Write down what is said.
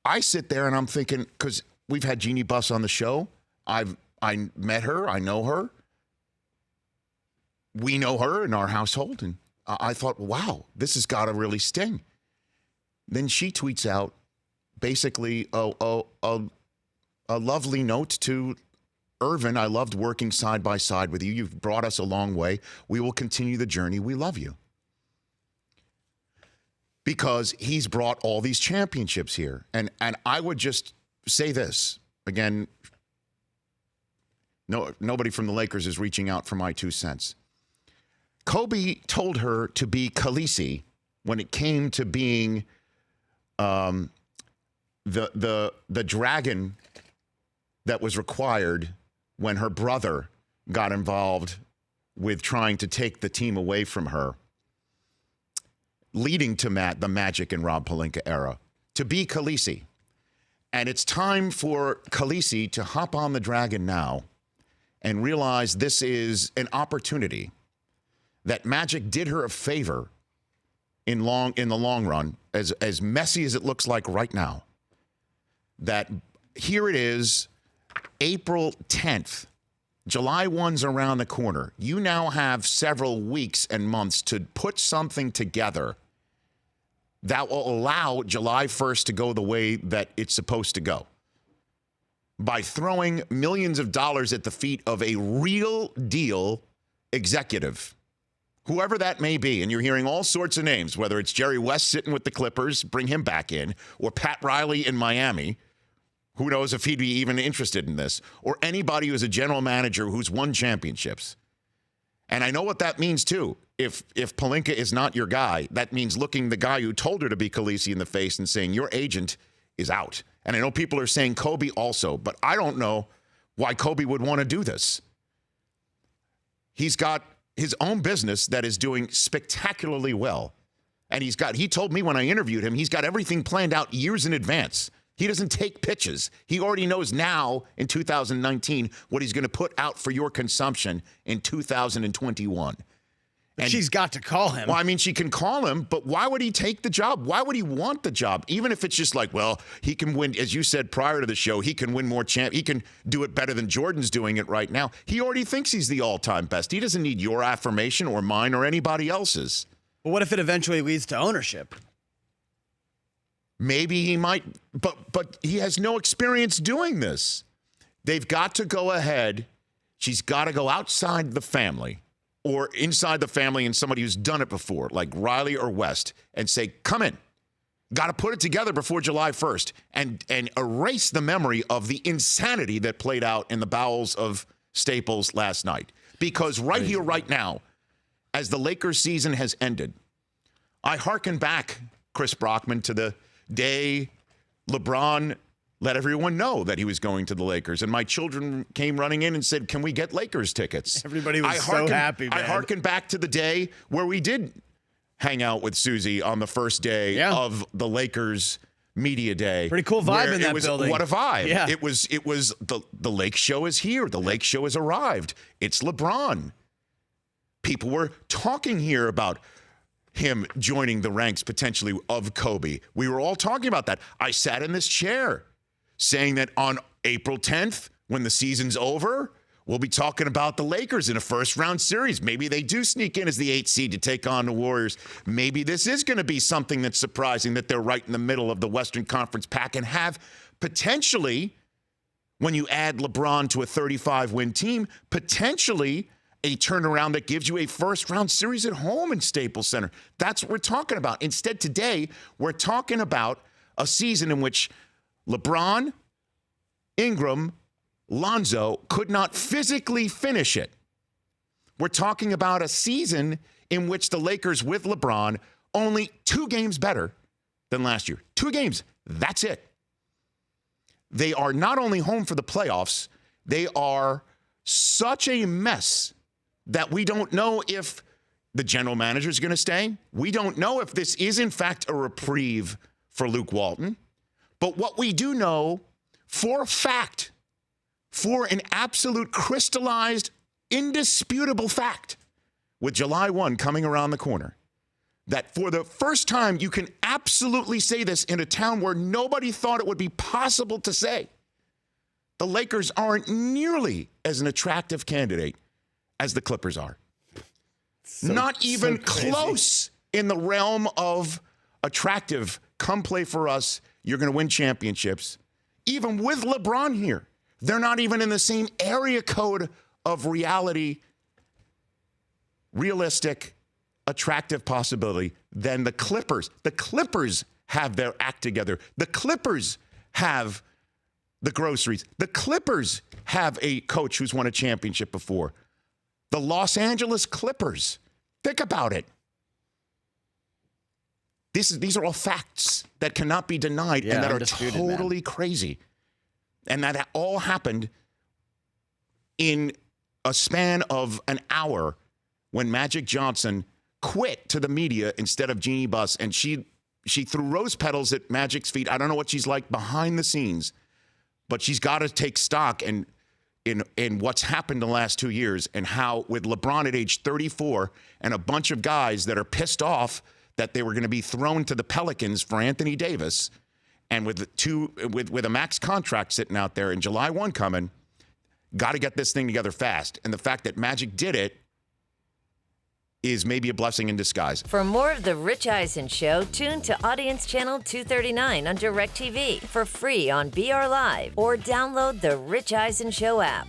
I sit there and I'm thinking, because we've had Jeannie Buss on the show. I met her. I know her. We know her in our household. And I thought, wow, this has got to really sting. Then she tweets out basically a lovely note to Irvin. I loved working side by side with you. You've brought us a long way. We will continue the journey. We love you. Because he's brought all these championships here. And I would just say this. Again, nobody from the Lakers is reaching out for my 2 cents. Kobe told her to be Khaleesi when it came to being the dragon that was required when her brother got involved with trying to take the team away from her, leading to the Magic and Rob Pelinka era, to be Khaleesi. And it's time for Khaleesi to hop on the dragon now and realize this is an opportunity that Magic did her a favor in the long run, as messy as it looks like right now, that here it is, April 10th. July 1's around the corner. You now have several weeks and months to put something together that will allow July 1st to go the way that it's supposed to go. By throwing millions of dollars at the feet of a real deal executive, whoever that may be. And you're hearing all sorts of names, whether it's Jerry West sitting with the Clippers, bring him back in, or Pat Riley in Miami. Who knows if he'd be even interested in this, or anybody who's a general manager who's won championships. And I know what that means, too. If Pelinka is not your guy, that means looking the guy who told her to be Khaleesi in the face and saying, your agent is out. And I know people are saying Kobe also, but I don't know why Kobe would want to do this. He's got his own business that is doing spectacularly well. And he told me when I interviewed him, he's got everything planned out years in advance. He doesn't take pitches. He already knows now in 2019 what he's going to put out for your consumption in 2021. And she's got to call him. Well, I mean, she can call him, but why would he take the job? Why would he want the job? Even if it's just like, well, he can win, as you said prior to the show, he can win more he can do it better than Jordan's doing it right now. He already thinks he's the all-time best. He doesn't need your affirmation or mine or anybody else's. But what if it eventually leads to ownership? Maybe he might, but he has no experience doing this. They've got to go ahead. She's got to go outside the family or inside the family and somebody who's done it before, like Riley or West, and say, come in. Got to put it together before July 1st and erase the memory of the insanity that played out in the bowels of Staples last night. Because right here, right now, as the Lakers season has ended, I hearken back, Chris Brockman, to the day LeBron let everyone know that he was going to the Lakers. And my children came running in and said, can we get Lakers tickets? Everybody was so happy, man. I hearken back to the day where we did hang out with Susie on the first day of the Lakers media day. Pretty cool vibe in that building. What a vibe. Yeah. It was the Lake Show is here. The Lake Show has arrived. It's LeBron. People were talking here about him joining the ranks potentially of Kobe. We were all talking about that. I sat in this chair saying that on April 10th, when the season's over, we'll be talking about the Lakers in a first-round series. Maybe they do sneak in as the 8th seed to take on the Warriors. Maybe this is going to be something that's surprising, that they're right in the middle of the Western Conference pack and have potentially, when you add LeBron to a 35-win team, potentially a turnaround that gives you a first-round series at home in Staples Center. That's what we're talking about. Instead, today, we're talking about a season in which LeBron, Ingram, Lonzo could not physically finish it. We're talking about a season in which the Lakers with LeBron only 2 games better than last year. 2 games. That's it. They are not only home for the playoffs, they are such a mess that we don't know if the general manager is going to stay. We don't know if this is, in fact, a reprieve for Luke Walton. But what we do know for a fact, for an absolute crystallized, indisputable fact, with July 1 coming around the corner, that for the first time, you can absolutely say this in a town where nobody thought it would be possible to say. The Lakers aren't nearly as an attractive candidate as the Clippers are. Not even close in the realm of attractive. Come play for us. You're going to win championships. Even with LeBron here, they're not even in the same area code of reality, realistic, attractive possibility than the Clippers. The Clippers have their act together. The Clippers have the groceries. The Clippers have a coach who's won a championship before. The Los Angeles Clippers. Think about it. These are all facts that cannot be denied and that are totally crazy. And that all happened in a span of an hour when Magic Johnson quit to the media instead of Jeannie Buss, and she threw rose petals at Magic's feet. I don't know what she's like behind the scenes, but she's got to take stock in what's happened the last 2 years and how with LeBron at age 34 and a bunch of guys that are pissed off that they were going to be thrown to the Pelicans for Anthony Davis, and with a max contract sitting out there and July 1 coming, got to get this thing together fast. And the fact that Magic did it is maybe a blessing in disguise. For more of The Rich Eisen Show, tune to Audience Channel 239 on DirecTV for free on BR Live or download The Rich Eisen Show app.